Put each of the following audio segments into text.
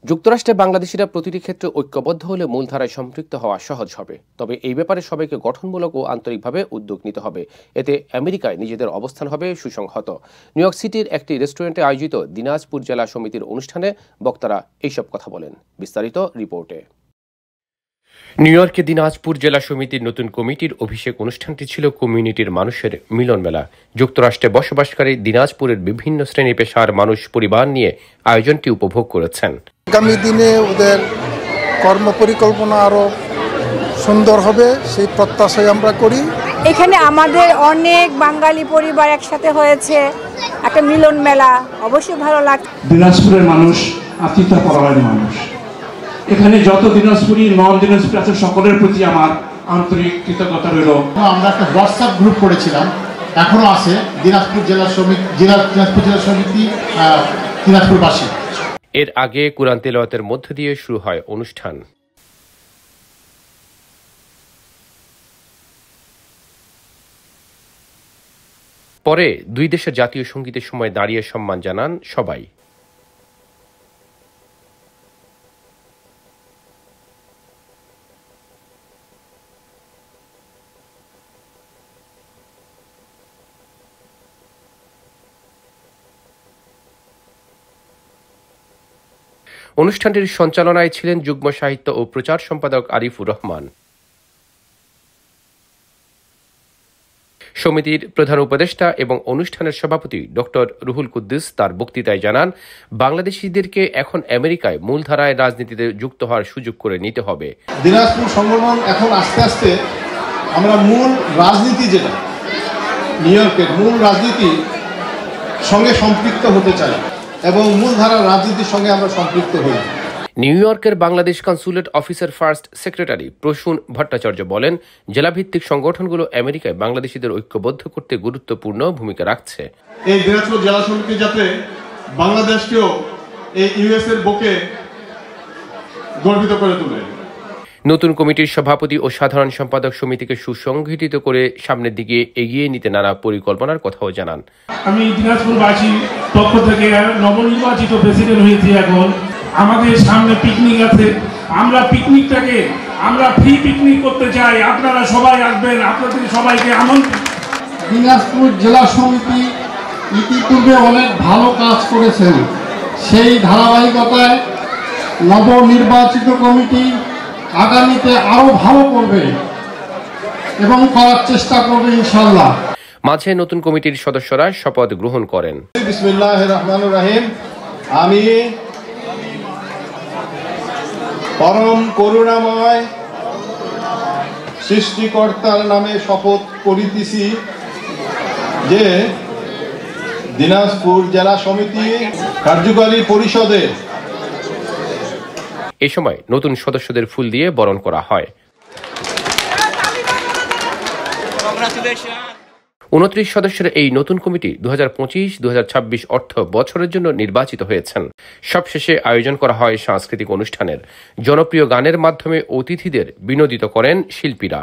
যুক্তরাষ্ট্রে বাংলাদেশিরা প্রতিটি ক্ষেত্রে ঐক্যবদ্ধ হলে মূলধারায় সম্পৃক্ত হওয়া সহজ হবে। তবে এই ব্যাপারে সবাইকে গঠনমূলক ও আন্তরিকভাবে উদ্যোগ নিতে হবে। এতে আমেরিকায় নিজেদের অবস্থান হবে সুসংহত। নিউ ইয়র্ক সিটির একটি রেস্টুরেন্টে আয়োজিত দিনাজপুর জেলা সমিতির অনুষ্ঠানে বক্তারা এইসব কথা বলেন। বিস্তারিত রিপোর্টে। নিউ ইয়র্কে দিনাজপুর জেলা সমিতির নতুন কমিটির অভিষেক অনুষ্ঠানটি ছিল কমিউনিটির মানুষের মিলন মেলা। যুক্তরাষ্ট্রে বসবাসকারী দিনাজপুরের বিভিন্ন শ্রেণী পেশার মানুষ পরিবার নিয়ে আয়োজনটি উপভোগ করেছেন। আগামী দিনে ওদের কর্মপরিকল্পনা আরও সুন্দর হবে সেই প্রত্যাশাই আমরা করি। এখানে আমাদের অনেক বাঙালি পরিবার একসাথে হয়েছে, একটা মিলন মেলা, অবশ্যই ভালো লাগছে। দিনাজপুরের মানুষ আতিথ্য পরায়ণ মানুষ। এখানে যত দিনাজপুরি নন দিনাজপুরি আছে সকলের প্রতি আমার আন্তরিক কৃতজ্ঞতা রইল। আমরা একটা হোয়াটসঅ্যাপ গ্রুপ করেছিলাম, এখনো আছে, দিনাজপুর জেলা সমিতি দিনাজপুরবাসী। এর আগে কুরআন তেলাওয়াতের মধ্য দিয়ে শুরু হয় অনুষ্ঠান। পরে দুই দেশের জাতীয় সঙ্গীতের সময় দাঁড়িয়ে সম্মান জানান সবাই। অনুষ্ঠানটির সঞ্চালনায় ছিলেন যুগ্ম সাহিত্য ও প্রচার সম্পাদক আরিফুর রহমান। সমিতির প্রধান উপদেষ্টা এবং অনুষ্ঠানের সভাপতি ডক্টর রুহুল কুদ্দুস তার বক্তৃতায় জানান, বাংলাদেশিদেরকে এখন আমেরিকায় মূলধারায় রাজনীতিতে যুক্ত হওয়ার সুযোগ করে নিতে হবে। দিনাজপুর সংগঠন এখন আস্তে আস্তে আমরা মূল রাজনীতি, যেটা নিউ ইয়র্কের মূল রাজনীতি সঙ্গে সম্পৃক্ত হতে চাই এবং মূলধারার রাজনীতির সঙ্গে আমরা সম্পৃক্ত হই। নিউ ইয়র্কের Bangladesh consulate officer first secretary Prasun Bhattacharya বলেন, জেলাভিত্তিক সংগঠনগুলো আমেরিকায় বাংলাদেশিদের ঐক্যবদ্ধ করতে গুরুত্বপূর্ণ ভূমিকা রাখছে। এই দিনাজপুর জেলা সমিতি যাতে বাংলাদেশকেও এই ইউএস এর বুকে গর্বিত করে তোলে। নতুন কমিটির সভাপতি ও সাধারণ সম্পাদক সমিতিকে সুসংগঠিত করে সামনের দিকে এগিয়ে নিতে নানা পরিকল্পনার কথাও জানান। আমি দিনাজপুরবাসীর পক্ষ থেকে নবনির্বাচিত প্রেসিডেন্ট হয়েছি। এখন আমাদের সামনে পিকনিক আছে, আমরা পিকনিকটাকে ফ্রি পিকনিক করতে চাই। আপনারা সবাই আসবেন, আপনাদের সবাইকে আমন্ত্রণ। দিনাজপুর জেলা সমিতি ইতিপূর্বে অনেক ভালো কাজ করেছেন, সেই ধারাবাহিকতায় নবনির্বাচিত কমিটি আগামীতে আরো ভালো করবে এবং করার চেষ্টা করবে ইনশাআল্লাহ। মাঝে নতুন কমিটির সদস্যরা শপথ গ্রহণ করেন। বিসমিল্লাহির রহমানির রহিম। আমি পরম করুণাময় সৃষ্টিকর্তার নামে শপথ করিতেছি যে দিনাজপুর জেলা সমিতি কার্যকরী পরিষদে। এ সময় নতুন সদস্যদের ফুল দিয়ে বরণ করা হয়। 29 সদস্যের এই নতুন কমিটি 2025-2026 অর্থ বছরের জন্য নির্বাচিত হয়েছেন। সবশেষে আয়োজন করা হয় সাংস্কৃতিক অনুষ্ঠানের। জনপ্রিয় গানের মাধ্যমে অতিথিদের বিনোদিত করেন শিল্পীরা।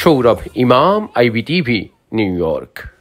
সৌরভ ইমাম, IBTV, নিউ ইয়র্ক।